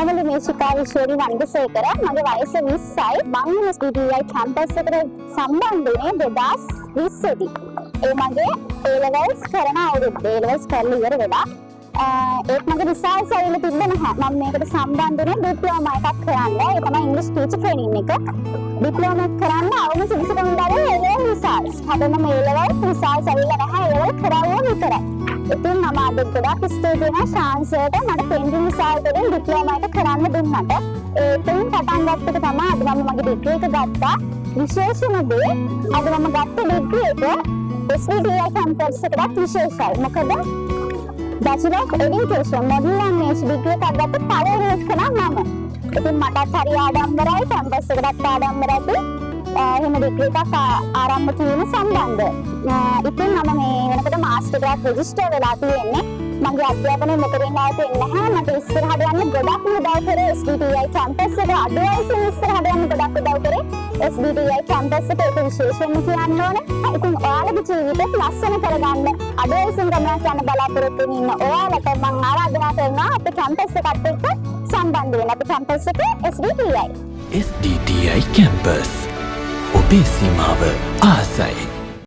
මම මේෂිකා විශ්වවිද්‍යාලයේ නන්දසේකර මගේ වයස 20යි මම SDTI කැම්පස් එකට සම්බන්ධ වුණේ 2020 දී. ඒ මගේ A levels කරන අවුරුද්ද A levels කරලා ඉවර වෙලා ඒත් මගේ විශාල සැලකිලි තිබ්බේ නැහැ. මම මේකට සම්බන්ධ වුණේ ඩිප්ලෝමා එකක් කරන්න. ඒ තමයි ඉංග්‍රීසි ටීචර් ට්‍රේනින් එක. ඩිප්ලෝමා කරන්න අවුරුදු 26 ඉඳලා A level results. හැබැයි මම A level විශාල සැලකිලි නැහැ. A level කරවුවා විතරයි. ඉතින් මම අද ගොඩක් ස්තුතියි වෙනවා ශාන්සර්ට මට පෙන්ටින් විශාල දෙයෙන් ඩිප්ලෝමා එක කරන්න දුන්නට. ඒකෙන් පටන් ගත්තට තමයි අද මම මගේ ඩිග්‍රී එක ගත්තා. විශේෂම දේ අද මම ගත්ත ඩිග්‍රී එක SDTI කැම්පස් එකකට විශේෂයි. මොකද Bachelor of Education model language degree එකක් ගත්ත පළවෙනි එක නම් මම. ඉතින් මටත් හරි ආඩම්බරයි කැම්පස් එකකට ආඩම්බරයි. එහෙම ඩිග්‍රී එකක් ආරම්භ කිරීම සම්බන්ධ. ඉතින් මම මේ වෙනකොට මාස්ටර් එකක් රෙජිස්ටර් වෙලා තියෙන්නේ. මගේ අධ්‍යාපනය මෙතනින් නවතින්නේ නැහැ. මට ඉස්සරහට යන්න ගොඩක් උදව් කරේ SDTI කැම්පස් එක. අද වයසේ ඉස්සරහට යන්න ගොඩක් උදව් කරේ SDTI කැම්පස් එක. ඒක විශේෂයෙන්ම කියන්න ඕනේ. ඉතින් ඔයාලගේ ජීවිතේ ලස්සන කරගන්න අද වයසින් ගමනක් යන බලාපොරොත්තු වෙන ඔයාලට මම ආරාධනා කරනවා අපේ කැම්පස් එකත් එක්ක සම්බන්ධ වෙන්න. අපේ කැම්පස් එක SDTI. SDTI කැම්පස් ඔබේ සීමාව ආසයි.